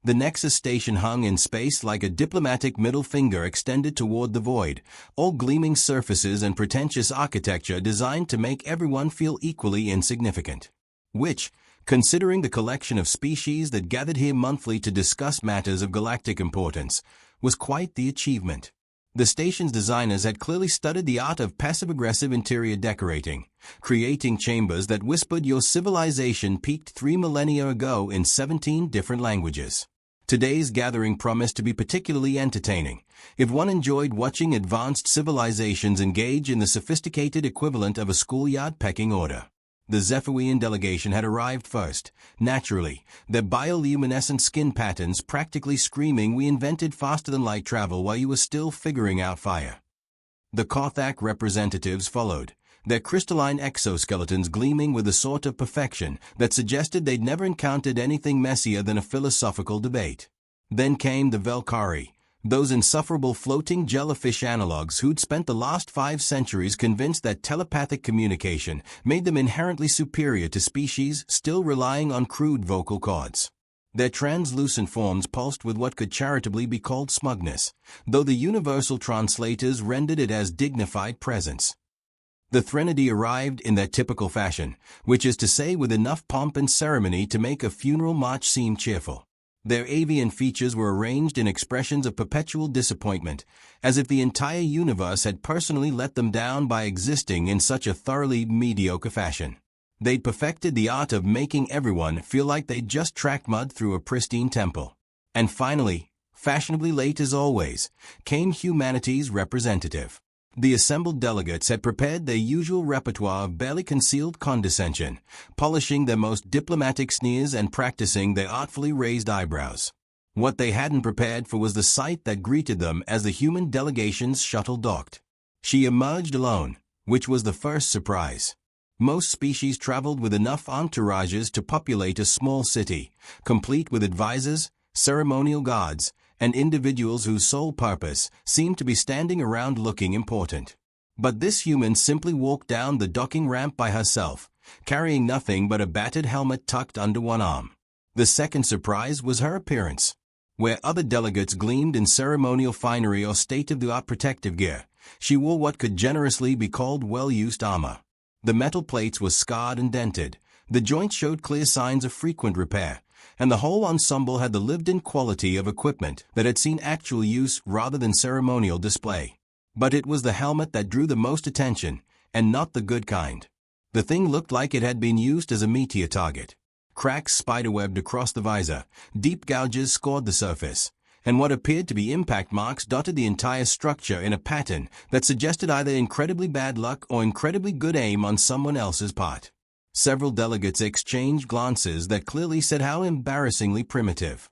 The Nexus station hung in space like a diplomatic middle finger extended toward the void, all gleaming surfaces and pretentious architecture designed to make everyone feel equally insignificant. Which, considering the collection of species that gathered here monthly to discuss matters of galactic importance, was quite the achievement. The station's designers had clearly studied the art of passive-aggressive interior decorating, creating chambers that whispered your civilization peaked 3 millennia ago in 17 different languages. Today's gathering promised to be particularly entertaining, if one enjoyed watching advanced civilizations engage in the sophisticated equivalent of a schoolyard pecking order. The Zephyrian delegation had arrived first, naturally, their bioluminescent skin patterns practically screaming we invented faster-than-light travel while you were still figuring out fire. The Kothak representatives followed, their crystalline exoskeletons gleaming with a sort of perfection that suggested they'd never encountered anything messier than a philosophical debate. Then came the Velkari, those insufferable floating jellyfish analogues who'd spent the last 5 centuries convinced that telepathic communication made them inherently superior to species still relying on crude vocal cords. Their translucent forms pulsed with what could charitably be called smugness, though the universal translators rendered it as dignified presence. The Threnody arrived in their typical fashion, which is to say with enough pomp and ceremony to make a funeral march seem cheerful. Their avian features were arranged in expressions of perpetual disappointment, as if the entire universe had personally let them down by existing in such a thoroughly mediocre fashion. They'd perfected the art of making everyone feel like they'd just tracked mud through a pristine temple. And finally, fashionably late as always, came humanity's representative. The assembled delegates had prepared their usual repertoire of barely concealed condescension, polishing their most diplomatic sneers and practicing their artfully raised eyebrows. What they hadn't prepared for was the sight that greeted them as the human delegation's shuttle docked. She emerged alone, which was the first surprise. Most species traveled with enough entourages to populate a small city, complete with advisors, ceremonial guards, and individuals whose sole purpose seemed to be standing around looking important. But this human simply walked down the docking ramp by herself, carrying nothing but a battered helmet tucked under one arm. The second surprise was her appearance. Where other delegates gleamed in ceremonial finery or state-of-the-art protective gear, she wore what could generously be called well-used armor. The metal plates were scarred and dented, the joints showed clear signs of frequent repair, and the whole ensemble had the lived-in quality of equipment that had seen actual use rather than ceremonial display. But it was the helmet that drew the most attention, and not the good kind. The thing looked like it had been used as a meteor target. Cracks spiderwebbed across the visor, deep gouges scored the surface, and what appeared to be impact marks dotted the entire structure in a pattern that suggested either incredibly bad luck or incredibly good aim on someone else's part. Several delegates exchanged glances that clearly said how embarrassingly primitive.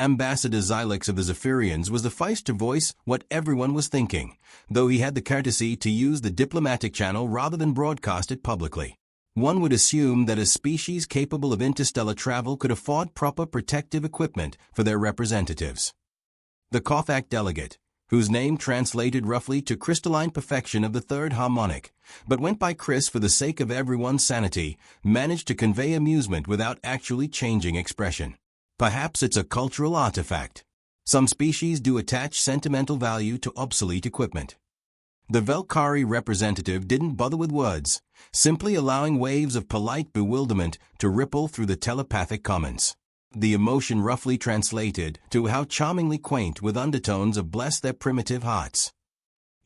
Ambassador Xylix of the Zephyrians was the first to voice what everyone was thinking, though he had the courtesy to use the diplomatic channel rather than broadcast it publicly. One would assume that a species capable of interstellar travel could afford proper protective equipment for their representatives. The Kothak delegate, whose name translated roughly to crystalline perfection of the third harmonic, but went by Chris for the sake of everyone's sanity, managed to convey amusement without actually changing expression. Perhaps it's a cultural artifact. Some species do attach sentimental value to obsolete equipment. The Velkari representative didn't bother with words, simply allowing waves of polite bewilderment to ripple through the telepathic commons. The emotion roughly translated to how charmingly quaint with undertones of bless their primitive hearts.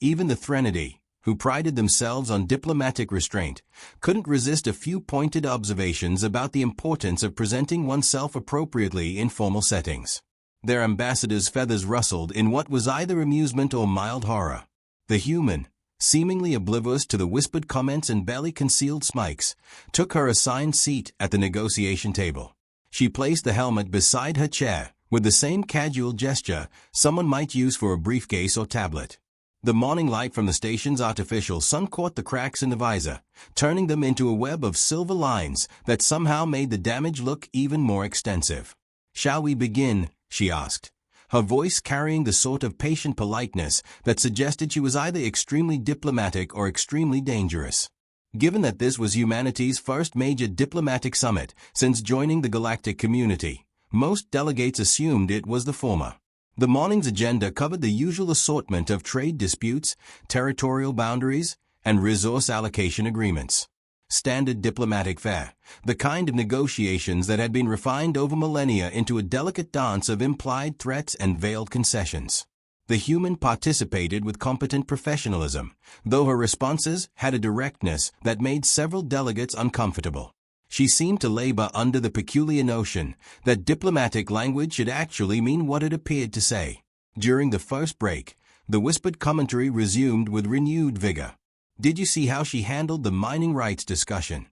Even the Threnody, who prided themselves on diplomatic restraint, couldn't resist a few pointed observations about the importance of presenting oneself appropriately in formal settings. Their ambassador's feathers rustled in what was either amusement or mild horror. The human, seemingly oblivious to the whispered comments and barely concealed smikes, took her assigned seat at the negotiation table. She placed the helmet beside her chair, with the same casual gesture someone might use for a briefcase or tablet. The morning light from the station's artificial sun caught the cracks in the visor, turning them into a web of silver lines that somehow made the damage look even more extensive. "Shall we begin?" she asked, her voice carrying the sort of patient politeness that suggested she was either extremely diplomatic or extremely dangerous. Given that this was humanity's first major diplomatic summit since joining the galactic community, Most delegates assumed it was the former. The morning's agenda covered the usual assortment of trade disputes, territorial boundaries, and resource allocation agreements. Standard diplomatic fare, the kind of negotiations that had been refined over millennia into a delicate dance of implied threats and veiled concessions. The human participated with competent professionalism, though her responses had a directness that made several delegates uncomfortable. She seemed to labor under the peculiar notion that diplomatic language should actually mean what it appeared to say. During the first break, the whispered commentary resumed with renewed vigor. Did you see how she handled the mining rights discussion?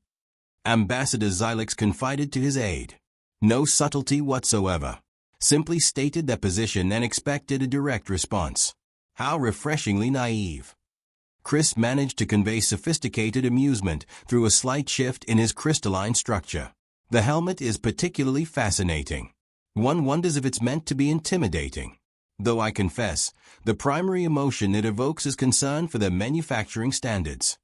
Ambassador Xylix confided to his aide. No subtlety whatsoever. Simply stated their position and expected a direct response. How refreshingly naive. Chris managed to convey sophisticated amusement through a slight shift in his crystalline structure. The helmet is particularly fascinating. One wonders if it's meant to be intimidating. Though I confess, the primary emotion it evokes is concern for their manufacturing standards.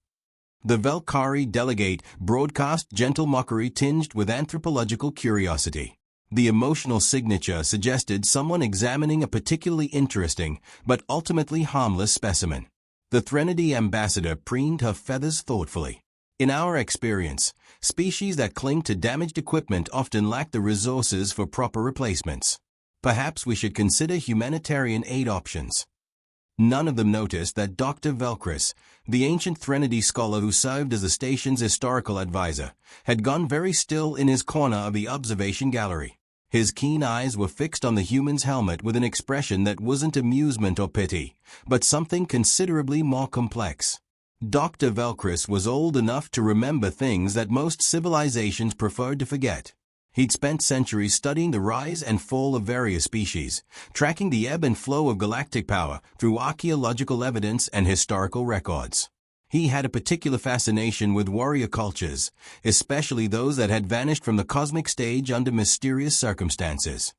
The Velkari delegate broadcast gentle mockery tinged with anthropological curiosity. The emotional signature suggested someone examining a particularly interesting but ultimately harmless specimen. The Threnody ambassador preened her feathers thoughtfully. In our experience, species that cling to damaged equipment often lack the resources for proper replacements. Perhaps we should consider humanitarian aid options. None of them noticed that Dr. Velkris, the ancient Threnody scholar who served as the station's historical advisor, had gone very still in his corner of the observation gallery. His keen eyes were fixed on the human's helmet with an expression that wasn't amusement or pity, but something considerably more complex. Dr. Velkris was old enough to remember things that most civilizations preferred to forget. He'd spent centuries studying the rise and fall of various species, tracking the ebb and flow of galactic power through archaeological evidence and historical records. He had a particular fascination with warrior cultures, especially those that had vanished from the cosmic stage under mysterious circumstances.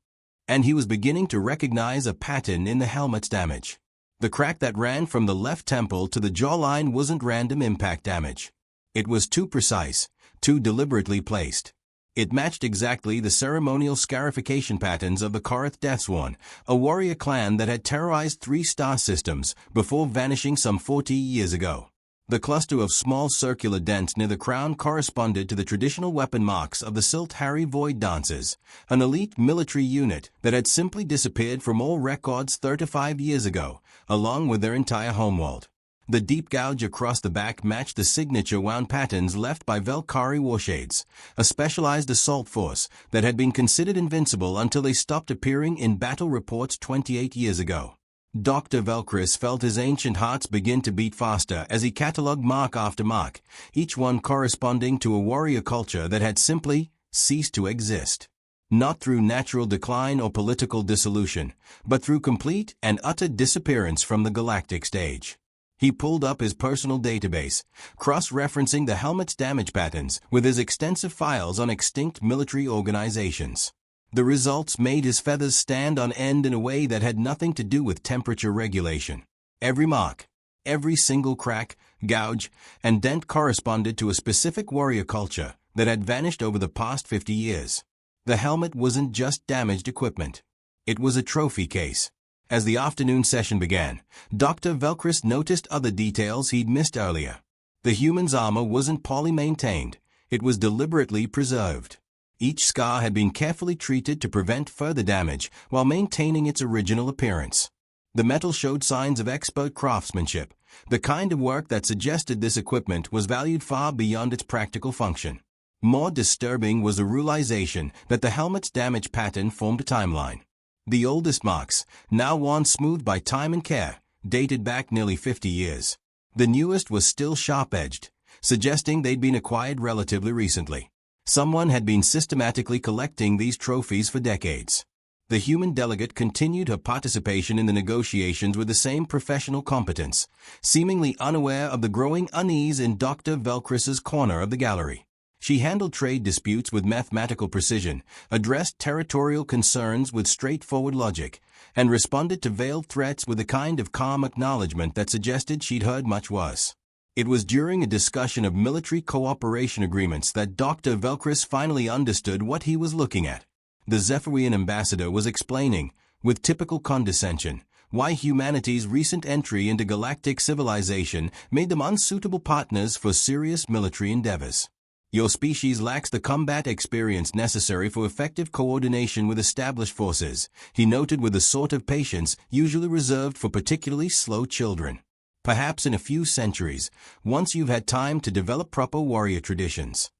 And he was beginning to recognize a pattern in the helmet's damage. The crack that ran from the left temple to the jawline wasn't random impact damage. It was too precise, too deliberately placed. It matched exactly the ceremonial scarification patterns of the Korath Deathsworn, a warrior clan that had terrorized 3-star systems before vanishing some 40 years ago. The cluster of small circular dents near the crown corresponded to the traditional weapon marks of the Silthari Void Dancers, an elite military unit that had simply disappeared from all records 35 years ago, along with their entire homeworld. The deep gouge across the back matched the signature wound patterns left by Velkari Warshades, a specialized assault force that had been considered invincible until they stopped appearing in battle reports 28 years ago. Dr. Velkris felt his ancient hearts begin to beat faster as he catalogued mark after mark, each one corresponding to a warrior culture that had simply ceased to exist. Not through natural decline or political dissolution, but through complete and utter disappearance from the galactic stage. He pulled up his personal database, cross-referencing the helmet's damage patterns with his extensive files on extinct military organizations. The results made his feathers stand on end in a way that had nothing to do with temperature regulation. Every mark, every single crack, gouge, and dent corresponded to a specific warrior culture that had vanished over the past 50 years. The helmet wasn't just damaged equipment. It was a trophy case. As the afternoon session began, Dr. Velkris noticed other details he'd missed earlier. The human's armor wasn't poorly maintained. It was deliberately preserved. Each scar had been carefully treated to prevent further damage while maintaining its original appearance. The metal showed signs of expert craftsmanship, the kind of work that suggested this equipment was valued far beyond its practical function. More disturbing was the realization that the helmet's damage pattern formed a timeline. The oldest marks, now worn smooth by time and care, dated back nearly 50 years. The newest was still sharp-edged, suggesting they'd been acquired relatively recently. Someone had been systematically collecting these trophies for decades. The human delegate continued her participation in the negotiations with the same professional competence, seemingly unaware of the growing unease in Dr. Velkris's corner of the gallery. She handled trade disputes with mathematical precision, addressed territorial concerns with straightforward logic, and responded to veiled threats with a kind of calm acknowledgement that suggested she'd heard much worse. It was during a discussion of military cooperation agreements that Dr. Velkris finally understood what he was looking at. The Zephyrian ambassador was explaining, with typical condescension, why humanity's recent entry into galactic civilization made them unsuitable partners for serious military endeavors. Your species lacks the combat experience necessary for effective coordination with established forces, he noted with the sort of patience usually reserved for particularly slow children. Perhaps in a few centuries, once you've had time to develop proper warrior traditions.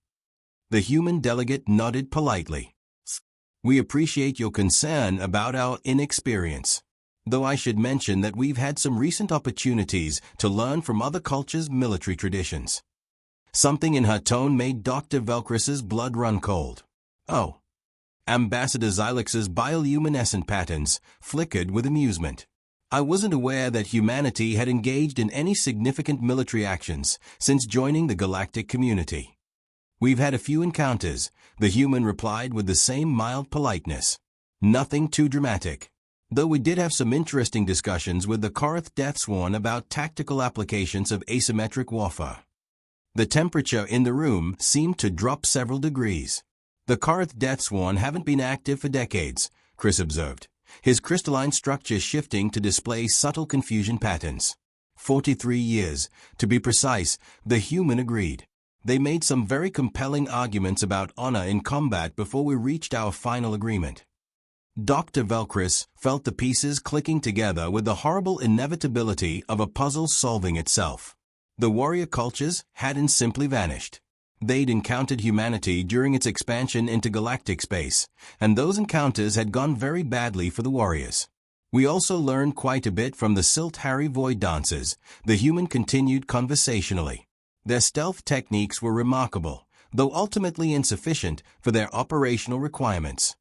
The human delegate nodded politely. We appreciate your concern about our inexperience. Though I should mention that we've had some recent opportunities to learn from other cultures' military traditions. Something in her tone made Dr. Velcris's blood run cold. Oh. Ambassador Xylix's bioluminescent patterns flickered with amusement. I wasn't aware that humanity had engaged in any significant military actions since joining the galactic community. We've had a few encounters, the human replied with the same mild politeness. Nothing too dramatic. Though we did have some interesting discussions with the Korath Deathsworn about tactical applications of asymmetric warfare. The temperature in the room seemed to drop several degrees. The Korath Deathsworn haven't been active for decades, Chris observed, his crystalline structure shifting to display subtle confusion patterns. 43 years, to be precise, the human agreed. They made some very compelling arguments about honor in combat before we reached our final agreement. Dr. Velcris felt the pieces clicking together with the horrible inevitability of a puzzle solving itself. The warrior cultures hadn't simply vanished. They'd encountered humanity during its expansion into galactic space, and those encounters had gone very badly for the warriors. We also learned quite a bit from the Silt Harry Void dancers, the human continued conversationally. Their stealth techniques were remarkable, though ultimately insufficient for their operational requirements.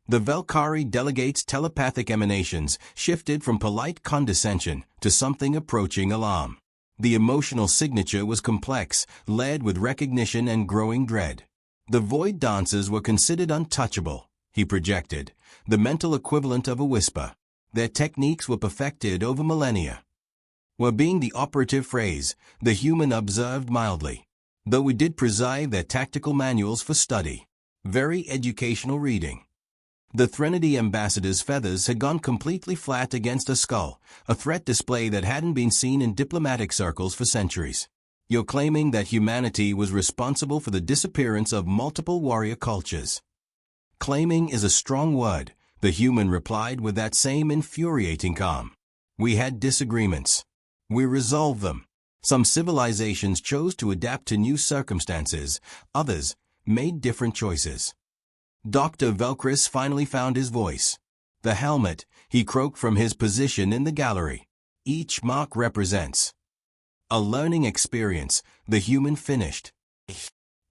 The Velkari Delegates' telepathic emanations shifted from polite condescension to something approaching alarm. The emotional signature was complex, layered with recognition and growing dread. The Void dancers were considered untouchable, he projected, the mental equivalent of a whisper. Their techniques were perfected over millennia. Were being the operative phrase, the human observed mildly. Though we did preside their tactical manuals for study. Very educational reading. The Threnody ambassador's feathers had gone completely flat against a skull, a threat display that hadn't been seen in diplomatic circles for centuries. You're claiming that humanity was responsible for the disappearance of multiple warrior cultures. Claiming is a strong word, the human replied with that same infuriating calm. We had disagreements. We resolved them. Some civilizations chose to adapt to new circumstances, others made different choices. Dr. Velcris finally found his voice. The helmet, he croaked from his position in the gallery. Each mark represents a learning experience, the human finished.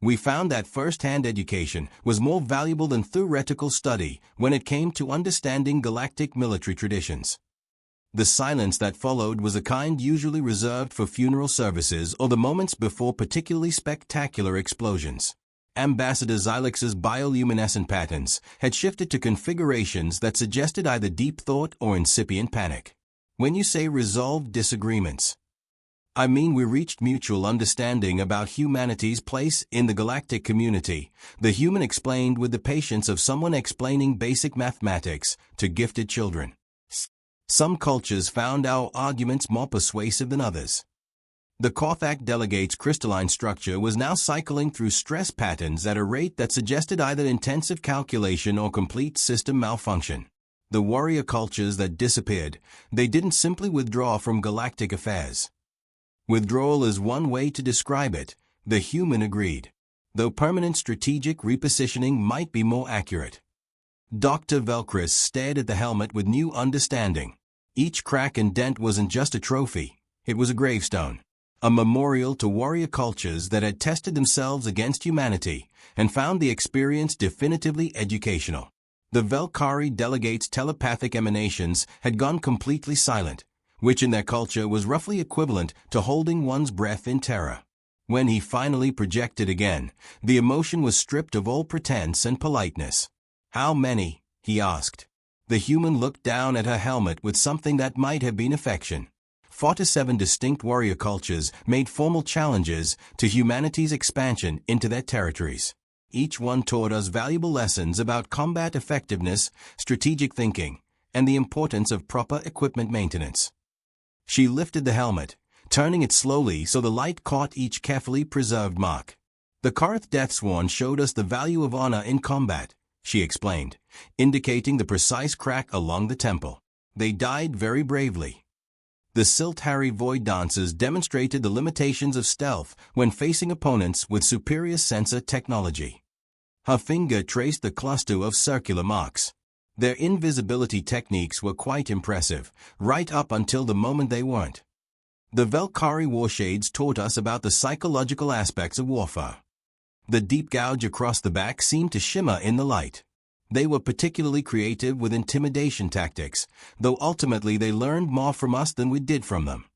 We found that first-hand education was more valuable than theoretical study when it came to understanding galactic military traditions. The silence that followed was a kind usually reserved for funeral services or the moments before particularly spectacular explosions. Ambassador Xylix's bioluminescent patterns had shifted to configurations that suggested either deep thought or incipient panic. When you say resolved disagreements, I mean we reached mutual understanding about humanity's place in the galactic community, the human explained with the patience of someone explaining basic mathematics to gifted children. Some cultures found our arguments more persuasive than others. The Kothak delegate's crystalline structure was now cycling through stress patterns at a rate that suggested either intensive calculation or complete system malfunction. The warrior cultures that disappeared, they didn't simply withdraw from galactic affairs. Withdrawal is one way to describe it, the human agreed, though permanent strategic repositioning might be more accurate. Dr. Velcris stared at the helmet with new understanding. Each crack and dent wasn't just a trophy, it was a gravestone. A memorial to warrior cultures that had tested themselves against humanity and found the experience definitively educational. The Velkari delegates' telepathic emanations had gone completely silent, which in their culture was roughly equivalent to holding one's breath in terror. When he finally projected again, the emotion was stripped of all pretense and politeness. How many? He asked. The human looked down at her helmet with something that might have been affection. 47 distinct warrior cultures made formal challenges to humanity's expansion into their territories. each one taught us valuable lessons about combat effectiveness, strategic thinking, and the importance of proper equipment maintenance. She lifted the helmet, turning it slowly so the light caught each carefully preserved mark. The Karth Deathsworn showed us the value of honor in combat, she explained, indicating the precise crack along the temple. They died very bravely. The Siltari Void Dancers demonstrated the limitations of stealth when facing opponents with superior sensor technology. Her finger traced the cluster of circular marks. Their invisibility techniques were quite impressive, right up until the moment they weren't. The Velkari Warshades taught us about the psychological aspects of warfare. The deep gouge across the back seemed to shimmer in the light. They were particularly creative with intimidation tactics, though ultimately they learned more from us than we did from them.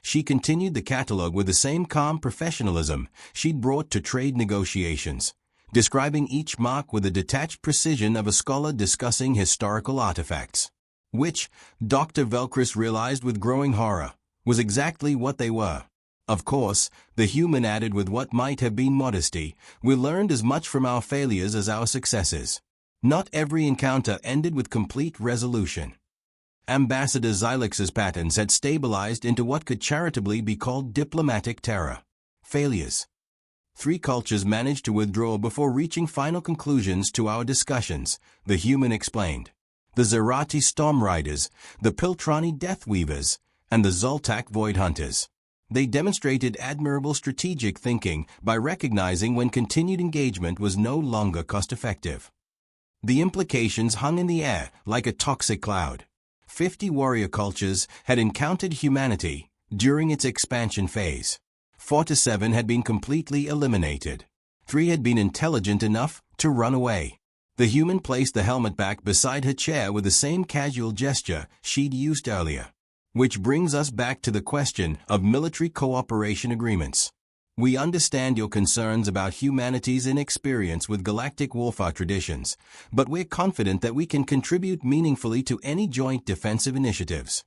She continued the catalogue with the same calm professionalism she'd brought to trade negotiations, describing each mark with the detached precision of a scholar discussing historical artifacts. Which, Dr. Velkris realized with growing horror, was exactly what they were. Of course, the human added with what might have been modesty, we learned as much from our failures as our successes. Not every encounter ended with complete resolution. Ambassador Xylix's patterns had stabilized into what could charitably be called diplomatic terror. Failures. 3 cultures managed to withdraw before reaching final conclusions to our discussions, the human explained. The Zerati Storm Riders, the Piltrani Deathweavers, and the Zoltak Void Hunters. They demonstrated admirable strategic thinking by recognizing when continued engagement was no longer cost-effective. The implications hung in the air like a toxic cloud. 50 warrior cultures had encountered humanity during its expansion phase. 47 had been completely eliminated. 3 had been intelligent enough to run away. The human placed the helmet back beside her chair with the same casual gesture she'd used earlier. Which brings us back to the question of military cooperation agreements. We understand your concerns about humanity's inexperience with galactic warfare traditions, but we're confident that we can contribute meaningfully to any joint defensive initiatives.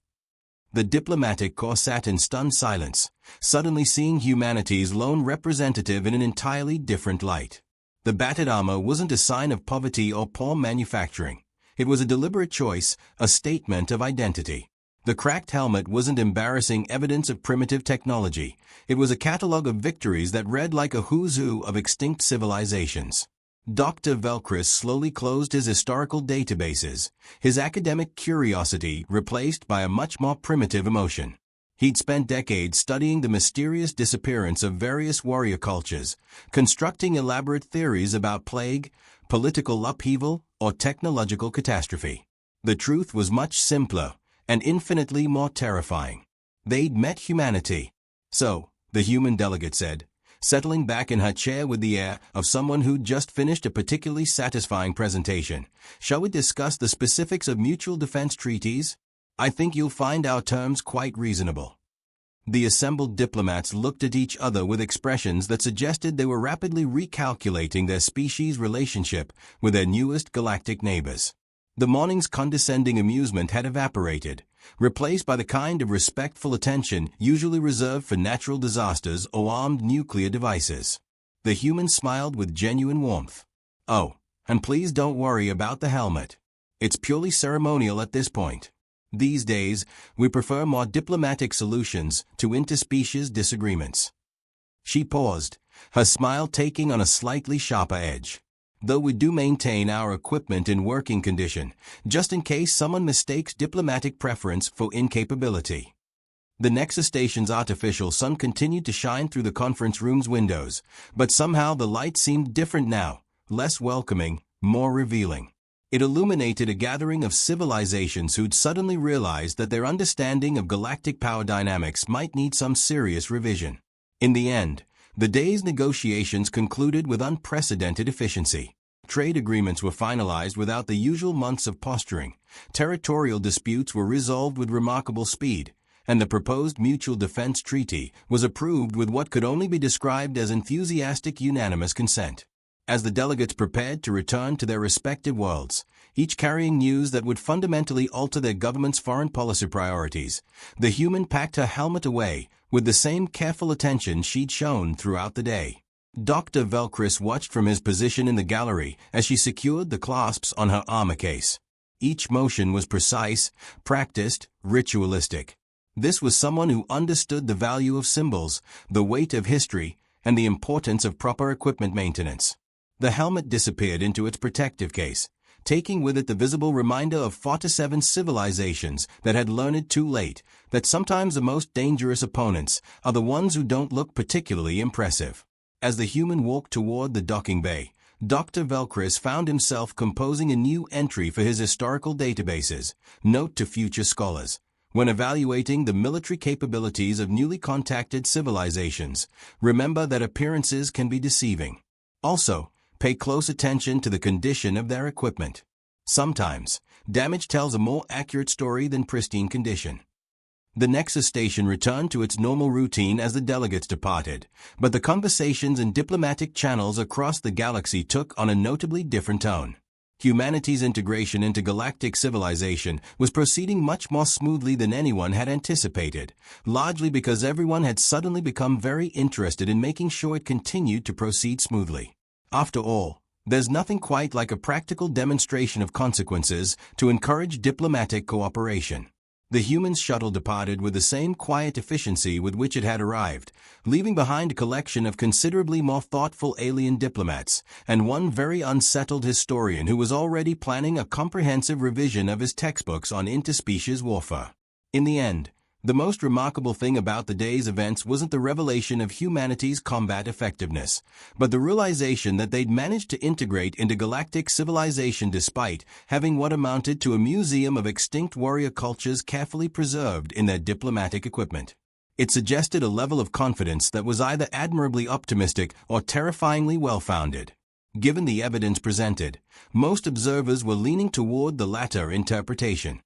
The diplomatic corps sat in stunned silence, suddenly seeing humanity's lone representative in an entirely different light. The battered armor wasn't a sign of poverty or poor manufacturing. It was a deliberate choice, a statement of identity. The cracked helmet wasn't embarrassing evidence of primitive technology. It was a catalogue of victories that read like a who's who of extinct civilizations. Dr. Velkris slowly closed his historical databases, his academic curiosity replaced by a much more primitive emotion. He'd spent decades studying the mysterious disappearance of various warrior cultures, constructing elaborate theories about plague, political upheaval, or technological catastrophe. The truth was much simpler and infinitely more terrifying. They'd met humanity. So, the human delegate said, settling back in her chair with the air of someone who'd just finished a particularly satisfying presentation, shall we discuss the specifics of mutual defense treaties? I think you'll find our terms quite reasonable. The assembled diplomats looked at each other with expressions that suggested they were rapidly recalculating their species' relationship with their newest galactic neighbors. The morning's condescending amusement had evaporated, replaced by the kind of respectful attention usually reserved for natural disasters or armed nuclear devices. The human smiled with genuine warmth. Oh, and please don't worry about the helmet. It's purely ceremonial at this point. These days, we prefer more diplomatic solutions to interspecies disagreements. She paused, her smile taking on a slightly sharper edge. Though we do maintain our equipment in working condition, just in case someone mistakes diplomatic preference for incapability. The Nexus station's artificial sun continued to shine through the conference room's windows, but somehow the light seemed different now, less welcoming, more revealing. It illuminated a gathering of civilizations who'd suddenly realized that their understanding of galactic power dynamics might need some serious revision. In the end, the day's negotiations concluded with unprecedented efficiency. Trade agreements were finalized without the usual months of posturing, territorial disputes were resolved with remarkable speed, and the proposed mutual defense treaty was approved with what could only be described as enthusiastic unanimous consent. As the delegates prepared to return to their respective worlds, each carrying news that would fundamentally alter their government's foreign policy priorities, the human packed her helmet away with the same careful attention she'd shown throughout the day. Dr. Velcris watched from his position in the gallery as she secured the clasps on her armor case. Each motion was precise, practiced, ritualistic. This was someone who understood the value of symbols, the weight of history, and the importance of proper equipment maintenance. The helmet disappeared into its protective case, taking with it the visible reminder of 47 civilizations that had learned too late that sometimes the most dangerous opponents are the ones who don't look particularly impressive. As the human walked toward the docking bay, Dr. Velcris found himself composing a new entry for his historical databases, Note to Future Scholars. When evaluating the military capabilities of newly contacted civilizations, remember that appearances can be deceiving. Also, pay close attention to the condition of their equipment. Sometimes, damage tells a more accurate story than pristine condition. The Nexus station returned to its normal routine as the delegates departed, but the conversations and diplomatic channels across the galaxy took on a notably different tone. Humanity's integration into galactic civilization was proceeding much more smoothly than anyone had anticipated, largely because everyone had suddenly become very interested in making sure it continued to proceed smoothly. After all, there's nothing quite like a practical demonstration of consequences to encourage diplomatic cooperation. The human shuttle departed with the same quiet efficiency with which it had arrived, leaving behind a collection of considerably more thoughtful alien diplomats, and one very unsettled historian who was already planning a comprehensive revision of his textbooks on interspecies warfare. In the end, the most remarkable thing about the day's events wasn't the revelation of humanity's combat effectiveness, but the realization that they'd managed to integrate into galactic civilization despite having what amounted to a museum of extinct warrior cultures carefully preserved in their diplomatic equipment. It suggested a level of confidence that was either admirably optimistic or terrifyingly well-founded. Given the evidence presented, most observers were leaning toward the latter interpretation.